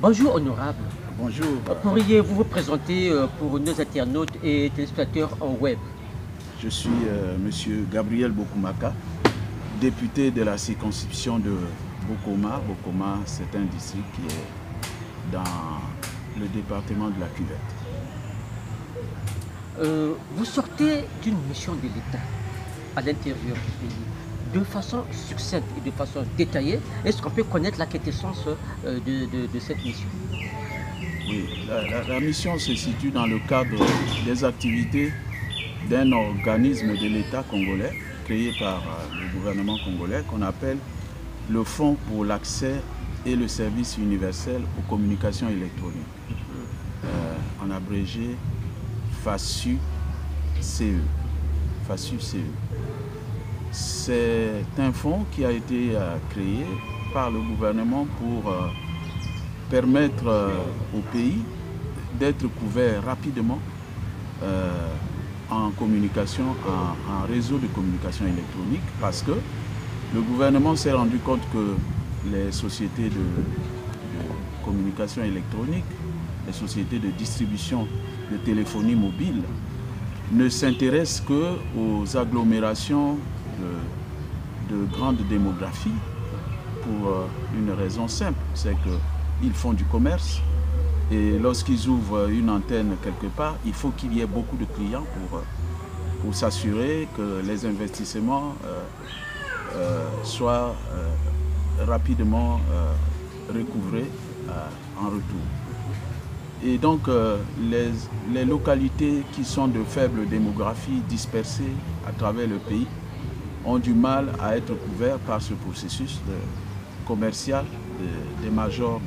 Bonjour honorable. Bonjour. Pourriez-vous vous présenter pour nos internautes et téléspectateurs en web? Je suis monsieur Gabriel Bokoumaka, député de la circonscription de Bokoma. Bokoma, c'est un district qui est dans le département de la Cuvette. Vous sortez d'une mission de l'État à l'intérieur du pays. De façon succincte et de façon détaillée, est-ce qu'on peut connaître la quintessence de cette mission? Oui, la mission se situe dans le cadre des activités d'un organisme de l'État congolais créé par le gouvernement congolais qu'on appelle le Fonds pour l'accès et le service universel aux communications électroniques. En abrégé FASU-CE. FASU-CE. C'est un fonds qui a été créé par le gouvernement pour permettre au pays d'être couvert rapidement en communication, en réseau de communication électronique, parce que le gouvernement s'est rendu compte que les sociétés de communication électronique, les sociétés de distribution de téléphonie mobile ne s'intéressent qu'aux agglomérations de grande démographie pour une raison simple, c'est qu'ils font du commerce et lorsqu'ils ouvrent une antenne quelque part, il faut qu'il y ait beaucoup de clients pour s'assurer que les investissements soient rapidement recouvrés en retour. Et donc les localités qui sont de faible démographie dispersées à travers le pays ont du mal à être couverts par ce processus commercial des majors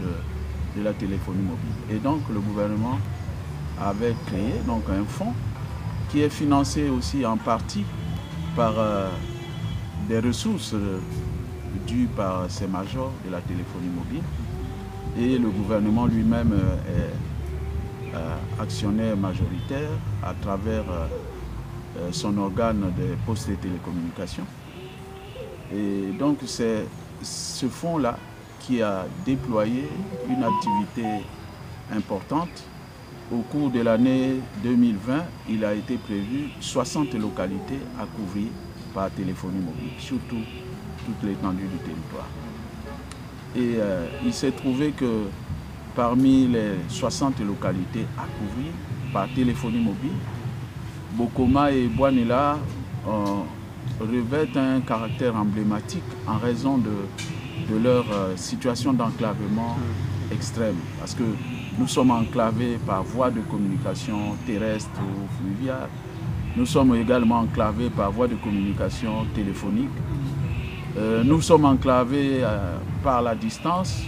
de la téléphonie mobile. Et donc le gouvernement avait créé donc, un fonds qui est financé aussi en partie par des ressources dues par ces majors de la téléphonie mobile. Et le gouvernement lui-même est actionnaire majoritaire à travers son organe des postes et télécommunications. Et donc c'est ce fonds-là qui a déployé une activité importante. Au cours de l'année 2020, il a été prévu 60 localités à couvrir par téléphonie mobile, surtout toute l'étendue du territoire. Et il s'est trouvé que parmi les 60 localités à couvrir par téléphonie mobile, Bokoma et Bouanela revêtent un caractère emblématique en raison de leur situation d'enclavement extrême. Parce que nous sommes enclavés par voie de communication terrestre ou fluviale. Nous sommes également enclavés par voie de communication téléphonique. Nous sommes enclavés par la distance,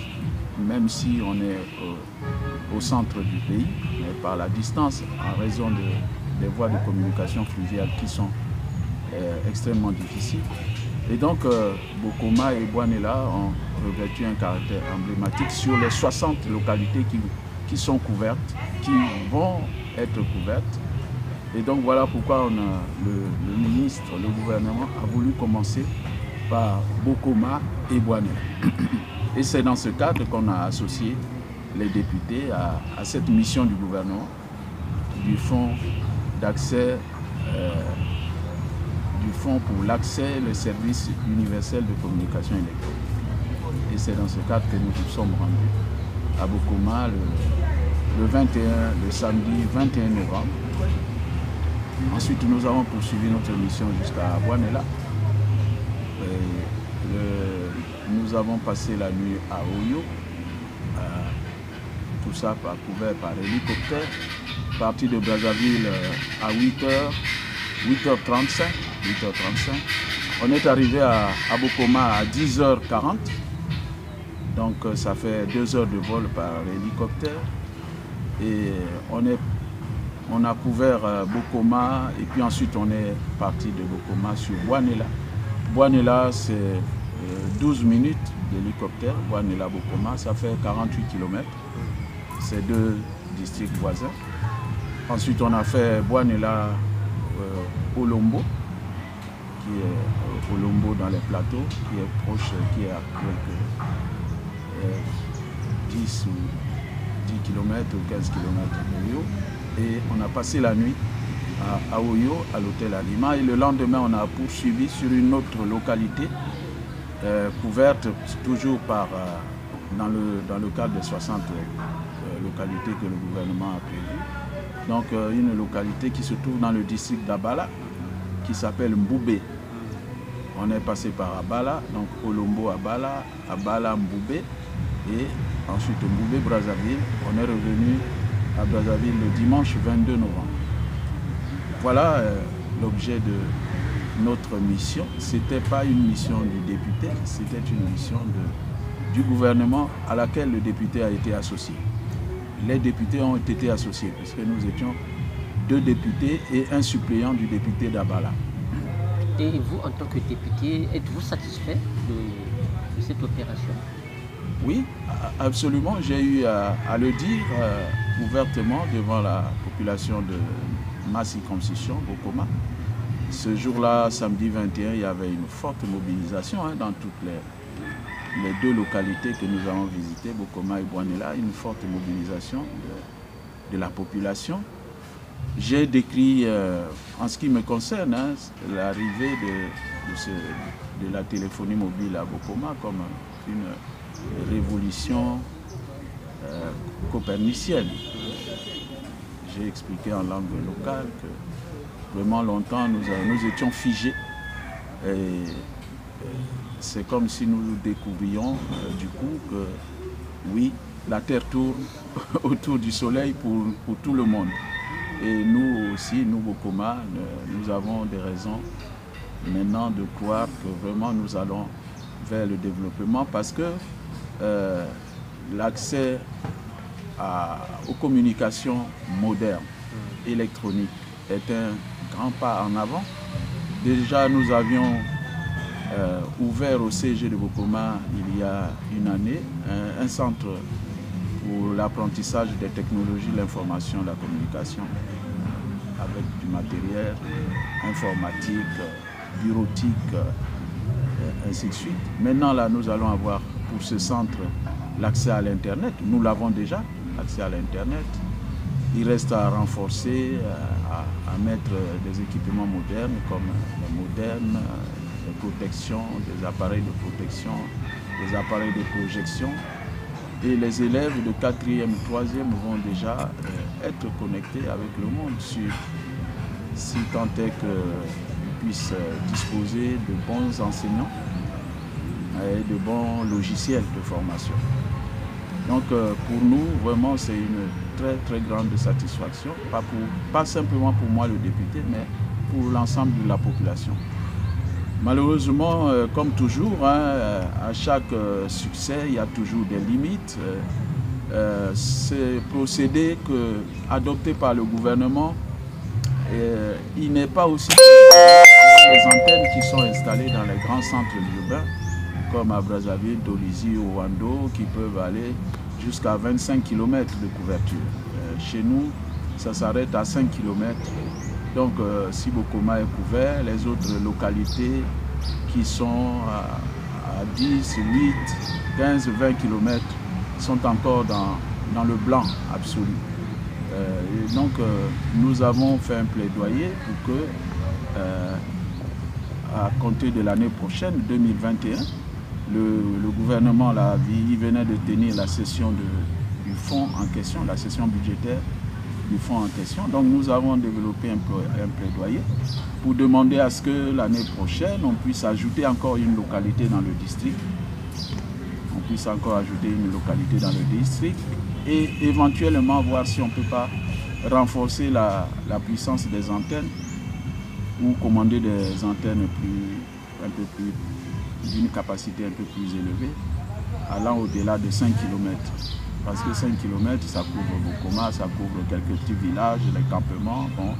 même si on est au centre du pays, mais par la distance en raison des voies de communication fluviale qui sont extrêmement difficiles. Et donc, Bokoma et Bouanela ont revêtu un caractère emblématique sur les 60 localités qui sont couvertes, qui vont être couvertes. Et donc, voilà pourquoi le ministre, le gouvernement a voulu commencer par Bokoma et Bouanela. Et c'est dans ce cadre qu'on a associé les députés à cette mission du gouvernement, du fonds d'accès, du fonds pour l'accès et le service universel de communication électronique. Et c'est dans ce cadre que nous nous sommes rendus à Bokoma le samedi 21 novembre. Ensuite, nous avons poursuivi notre mission jusqu'à Bouanela. Nous avons passé la nuit à Oyo, tout ça couvert par hélicoptère, parti de Brazzaville à 8h35. On est arrivé à Bokoma à 10h40, donc ça fait 2 heures de vol par hélicoptère. Et on a couvert Bokoma et puis ensuite on est parti de Bokoma sur Bouanela. Bouanela, c'est 12 minutes d'hélicoptère. Bouanela-Bokoma, ça fait 48 km. C'est 2 districts voisins. Ensuite, on a fait Bouanela-Olombo, qui est Olombo dans les plateaux, qui est proche, qui est à quelques 10 ou 10 km ou 15 km d'Oyo. Et on a passé la nuit à Oyo, à l'hôtel Alima. Et le lendemain, on a poursuivi sur une autre localité couverte toujours par, dans le cadre des 60 localités que le gouvernement a prévues. Donc une localité qui se trouve dans le district d'Abala, qui s'appelle Mboubé. On est passé par Abala, donc Olombo Abala, Abala Mboubé, et ensuite Mboubé Brazzaville. On est revenu à Brazzaville le dimanche 22 novembre. Voilà l'objet de notre mission. Ce n'était pas une mission du député, c'était une mission du gouvernement à laquelle le député a été associé. Les députés ont été associés parce que nous étions 2 députés et un suppléant du député d'Abala. Et vous, en tant que député, êtes-vous satisfait de cette opération? Oui, absolument. J'ai eu à le dire ouvertement devant la population de ma circonscription, Bokoma. Ce jour-là, samedi 21, il y avait une forte mobilisation dans toutes les 2 localités que nous avons visitées, Bokoma et Bouanela, une forte mobilisation de la population. J'ai décrit, en ce qui me concerne, l'arrivée de la téléphonie mobile à Bokoma comme une révolution copernicienne. J'ai expliqué en langue locale que vraiment longtemps nous étions figés. Et c'est comme si nous découvrions du coup que oui, la Terre tourne autour du Soleil pour tout le monde. Et nous aussi, nous Bokoma, nous avons des raisons maintenant de croire que vraiment nous allons vers le développement parce que l'accès aux communications modernes, électroniques, est un grand pas en avant. Déjà, nous avions ouvert au CG de Bokoma il y a une année un centre pour l'apprentissage des technologies, l'information, la communication, avec du matériel informatique, bureautique, ainsi de suite. Maintenant, là, nous allons avoir pour ce centre l'accès à l'Internet. Nous l'avons déjà, l'accès à l'Internet. Il reste à renforcer, à mettre des équipements modernes comme les modems, les protections, des appareils de protection, des appareils de projection. Et les élèves de 4e et 3e vont déjà être connectés avec le monde si tant est qu'ils puissent disposer de bons enseignants et de bons logiciels de formation. Donc pour nous, vraiment, c'est une très très grande satisfaction, pas simplement pour moi le député, mais pour l'ensemble de la population. Malheureusement, comme toujours, à chaque succès, il y a toujours des limites. Ce procédé adopté par le gouvernement, il n'est pas aussi les antennes qui sont installées dans les grands centres urbains, comme à Brazzaville, Dolisie ou Wando, qui peuvent aller jusqu'à 25 km de couverture. Chez nous, ça s'arrête à 5 km. Donc, si Bokoma est couvert, les autres localités qui sont à 10, 8, 15, 20 km sont encore dans le blanc absolu. Et donc, nous avons fait un plaidoyer pour que, à compter de l'année prochaine, 2021, le gouvernement il venait de tenir la session du fonds en question, la session budgétaire du fonds en question. Donc nous avons développé un plaidoyer pour demander à ce que l'année prochaine, on puisse ajouter encore une localité dans le district. On puisse encore ajouter une localité dans le district et éventuellement voir si on ne peut pas renforcer la puissance des antennes ou commander des antennes d'une capacité un peu plus élevée, allant au-delà de 5 km. Parce que 5 km, ça couvre Bokoma, ça couvre quelques petits villages, les campements, bon,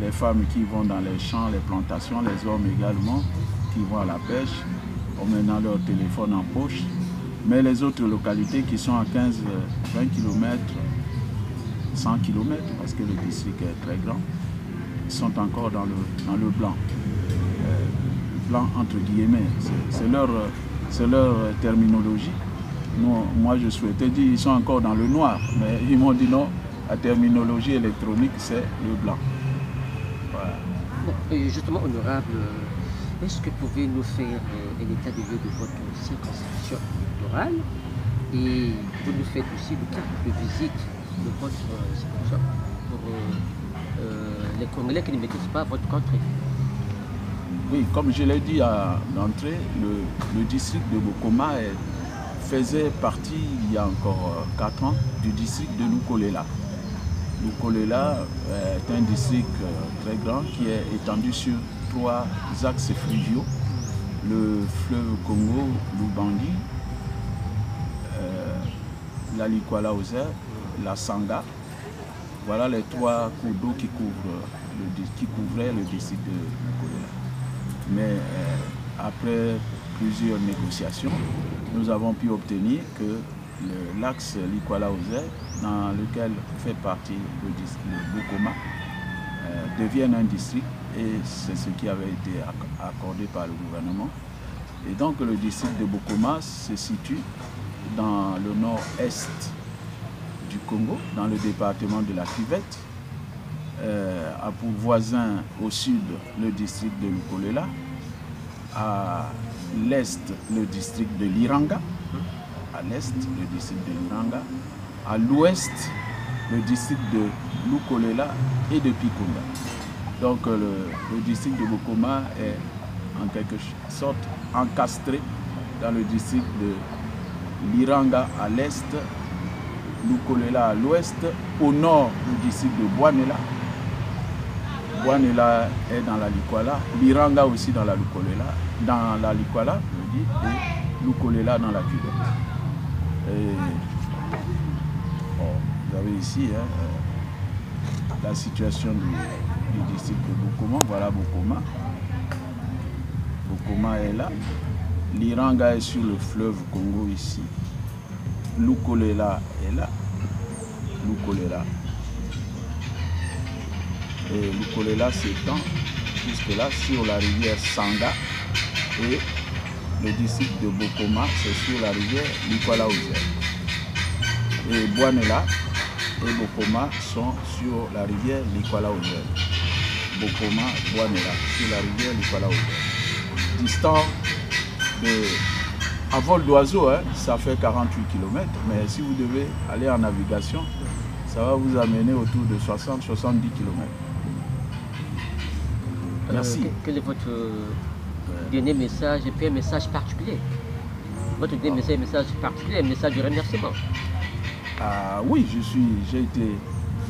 les femmes qui vont dans les champs, les plantations, les hommes également qui vont à la pêche, en menant leur téléphone en poche. Mais les autres localités qui sont à 15, 20 km, 100 km, parce que le district est très grand, sont encore dans le blanc. Blanc entre guillemets, c'est leur terminologie. Non, moi je souhaitais dire ils sont encore dans le noir, mais ils m'ont dit non, la terminologie électronique c'est le blanc. Voilà. Bon, et justement, honorable, est-ce que vous pouvez nous faire un état de lieu de votre circonscription électorale et vous nous faites aussi le carte de visite de votre circonscription pour les Congolais qui ne maîtrisent pas votre contrée? Oui, comme je l'ai dit à l'entrée, le district de Bokoma faisait partie, il y a encore 4 ans, du district de Lukolela. Lukolela est un district très grand qui est étendu sur 3 axes fluviaux, le fleuve Congo, l'Ubangi, la Likwala-Ozer, la Sanga. Voilà les 3 cours d'eau qui couvraient le district de Lukolela. Mais après plusieurs négociations, nous avons pu obtenir que l'axe Likwala-Ozer, dans lequel fait partie le Bokoma, devienne un district, et c'est ce qui avait été accordé par le gouvernement. Et donc le district de Bokoma se situe dans le nord-est du Congo, dans le département de la Cuvette, a pour voisin au sud le district de Lukolela, à l'est le district de Liranga, à l'ouest le district de Lukolela et de Pikunda. Donc le district de Bokoma est en quelque sorte encastré dans le district de Liranga à l'est, Lukolela à l'ouest, au nord le district de Bouanela. Bouanela est dans la Likwala, Liranga aussi dans la Likwala, je dis, et Lukolela dans la Cuvette. Et bon, vous avez ici la situation du district de Bokoma. Voilà Bokoma. Bokoma est là. Liranga est sur le fleuve Congo ici. Lukolela est là. Lukolela. Et Lukolela s'étend jusque-là sur la rivière Sanga, et le district de Bokoma c'est sur la rivière Likwala-Ozer. Et Bouanela et Bokoma sont sur la rivière Likwala-Ozer. Bokoma, Bouanela, sur la rivière Likwala-Ozer. Distant à vol d'oiseau, ça fait 48 km, mais si vous devez aller en navigation, ça va vous amener autour de 60-70 km. Merci. Quel est votre dernier message, et puis un message particulier? Votre dernier message particulier, un message de remerciement? Oui, j'ai été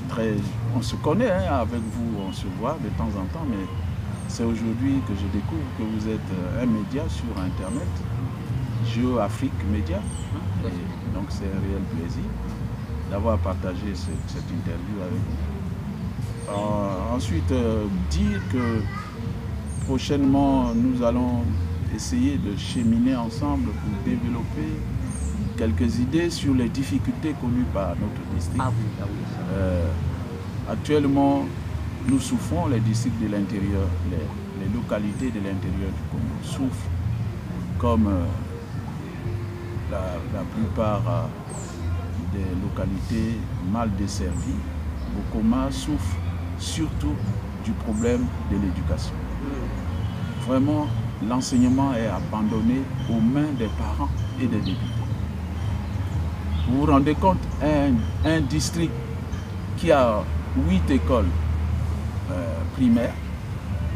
très... On se connaît, avec vous, on se voit de temps en temps, mais c'est aujourd'hui que je découvre que vous êtes un média sur Internet, GeoAfrique Média. Et donc c'est un réel plaisir d'avoir partagé cette interview avec vous. Ensuite, dire que prochainement, nous allons essayer de cheminer ensemble pour développer quelques idées sur les difficultés connues par notre district. Actuellement, nous souffrons, les districts de l'intérieur, les localités de l'intérieur du Congo souffrent, comme la plupart des localités mal desservies. Bokoma souffre surtout du problème de l'éducation. Vraiment, l'enseignement est abandonné aux mains des parents et des députés. Vous vous rendez compte, un district qui a 8 écoles primaires,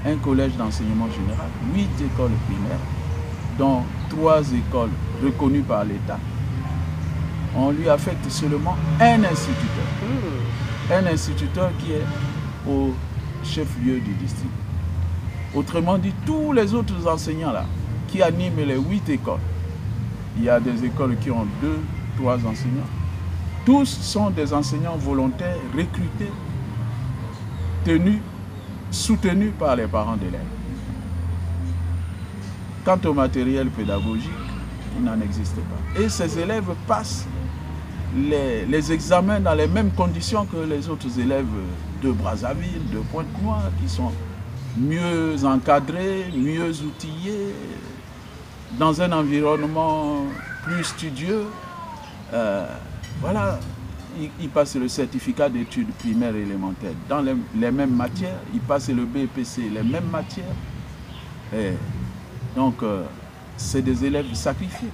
un collège d'enseignement général, 8 écoles primaires, dont 3 écoles reconnues par l'État, on lui affecte seulement un instituteur. Un instituteur qui est au chef-lieu du district. Autrement dit, tous les autres enseignants là, qui animent les 8 écoles, il y a des écoles qui ont 2, 3 enseignants, tous sont des enseignants volontaires, recrutés, soutenus par les parents d'élèves. Quant au matériel pédagogique, il n'en existe pas. Et ces élèves passent les examens dans les mêmes conditions que les autres élèves de Brazzaville, de Pointe-Noire, qui sont mieux encadrés, mieux outillés, dans un environnement plus studieux, Voilà, ils passent le certificat d'études primaires et élémentaires. Dans les mêmes matières, ils passent le BEPC, les mêmes matières. Et donc, c'est des élèves sacrifiés.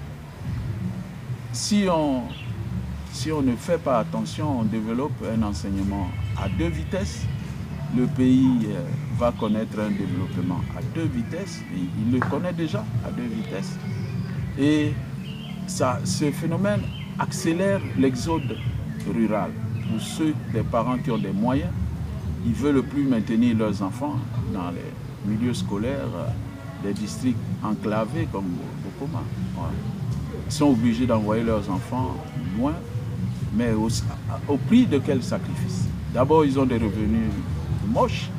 Si on ne fait pas attention, on développe un enseignement à 2 vitesses, le pays va connaître un développement à 2 vitesses, et il le connaît déjà à 2 vitesses. Et ce phénomène accélère l'exode rural. Pour ceux des parents qui ont des moyens, ils ne veulent plus maintenir leurs enfants dans les milieux scolaires des districts enclavés comme Bokoma. Voilà. Ils sont obligés d'envoyer leurs enfants loin, mais au prix de quel sacrifice? D'abord, ils ont des revenus moches,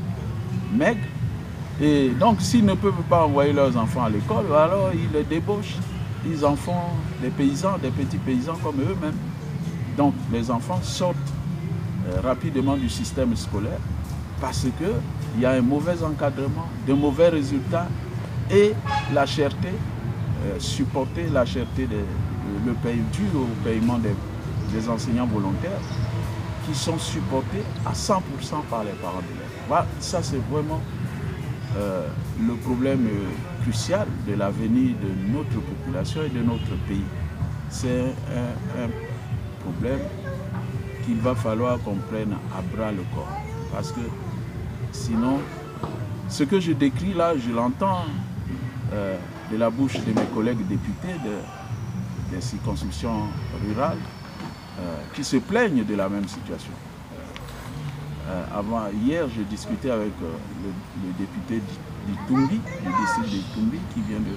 maigres, et donc s'ils ne peuvent pas envoyer leurs enfants à l'école, alors ils les débauchent. Ils en font des paysans, des petits paysans comme eux-mêmes. Donc les enfants sortent rapidement du système scolaire parce qu'il y a un mauvais encadrement, de mauvais résultats et la cherté, supporter la cherté le dû au paiement des enseignants volontaires qui sont supportés à 100% par les parents d'élèves. Voilà, ça c'est vraiment le problème crucial de l'avenir de notre population et de notre pays. C'est un problème qu'il va falloir qu'on prenne à bras le corps. Parce que sinon, ce que je décris là, je l'entends de la bouche de mes collègues députés des circonscriptions rurales qui se plaignent de la même situation. Hier, je discutais avec le député d'Itumbi, du district d'Itumbi, qui vient de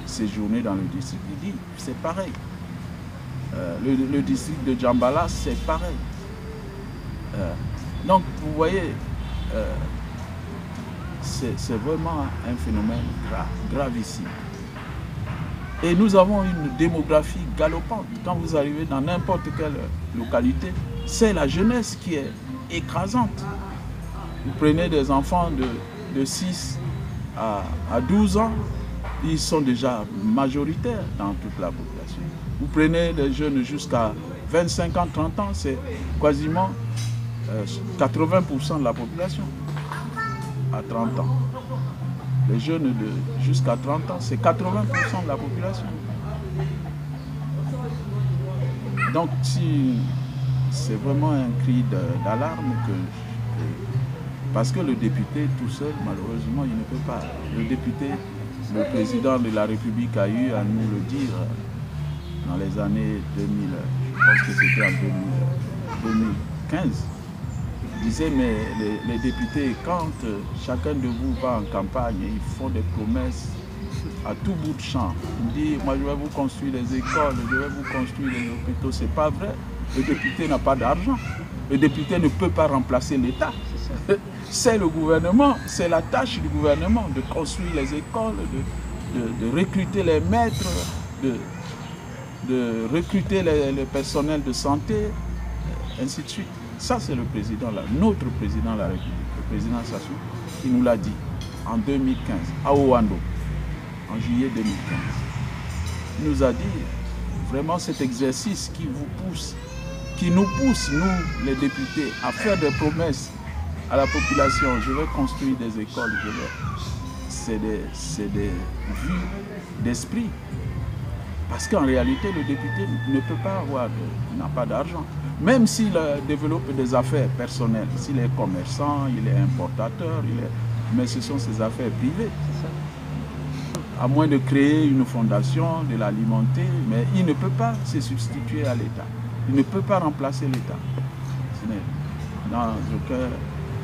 séjourner dans le district. Il dit, c'est pareil. Le district de Djambala, c'est pareil. Donc, vous voyez, c'est vraiment un phénomène gravissime. Et nous avons une démographie galopante. Quand vous arrivez dans n'importe quelle localité, c'est la jeunesse qui est écrasante. Vous prenez des enfants de 6 à 12 ans, ils sont déjà majoritaires dans toute la population. Vous prenez des jeunes jusqu'à 25 ans, 30 ans, c'est quasiment 80% de la population à 30 ans. Les jeunes jusqu'à 30 ans, c'est 80% de la population. Donc, si c'est vraiment un cri d'alarme parce que le député tout seul, malheureusement, il ne peut pas. Le député, le président de la République a eu à nous le dire dans les années 2000, je pense que c'était en 2015. Il disait, mais les députés, quand chacun de vous va en campagne, ils font des promesses à tout bout de champ. Il dit, moi je vais vous construire des écoles, je vais vous construire des hôpitaux. C'est pas vrai. Le député n'a pas d'argent. Le député ne peut pas remplacer l'État. C'est le gouvernement, c'est la tâche du gouvernement de construire les écoles, de recruter les maîtres, de recruter le personnel de santé, ainsi de suite. Ça, c'est le président, notre président de la République, le président Sassou, qui nous l'a dit en 2015, à Ouando, en juillet 2015. Il nous a dit vraiment cet exercice qui vous pousse, qui nous pousse, nous, les députés, à faire des promesses à la population. Je vais construire des écoles, c'est des vues d'esprit. Parce qu'en réalité, le député ne peut pas avoir, il n'a pas d'argent. Même s'il développe des affaires personnelles, s'il est commerçant, il est importateur, mais ce sont ses affaires privées. À moins de créer une fondation, de l'alimenter, mais il ne peut pas se substituer à l'État. Il ne peut pas remplacer l'État. Dans aucun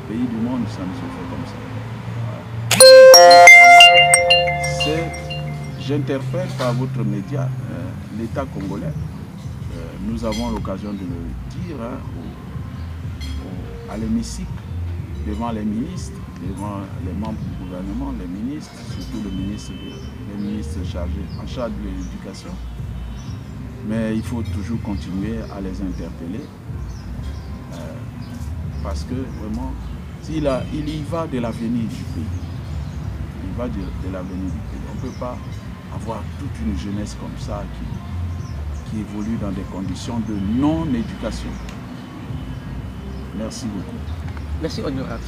pays du monde, ça ne se fait comme ça. J'interpelle par votre média l'État congolais. Nous avons l'occasion de le dire à l'hémicycle, devant les ministres, devant les membres du gouvernement, les ministres, surtout les ministres en charge de l'éducation. Mais il faut toujours continuer à les interpeller parce que vraiment, il y va de l'avenir du pays. Il va de l'avenir du pays. On ne peut pas avoir toute une jeunesse comme ça qui évoluent dans des conditions de non-éducation. Merci beaucoup. Merci, honorable.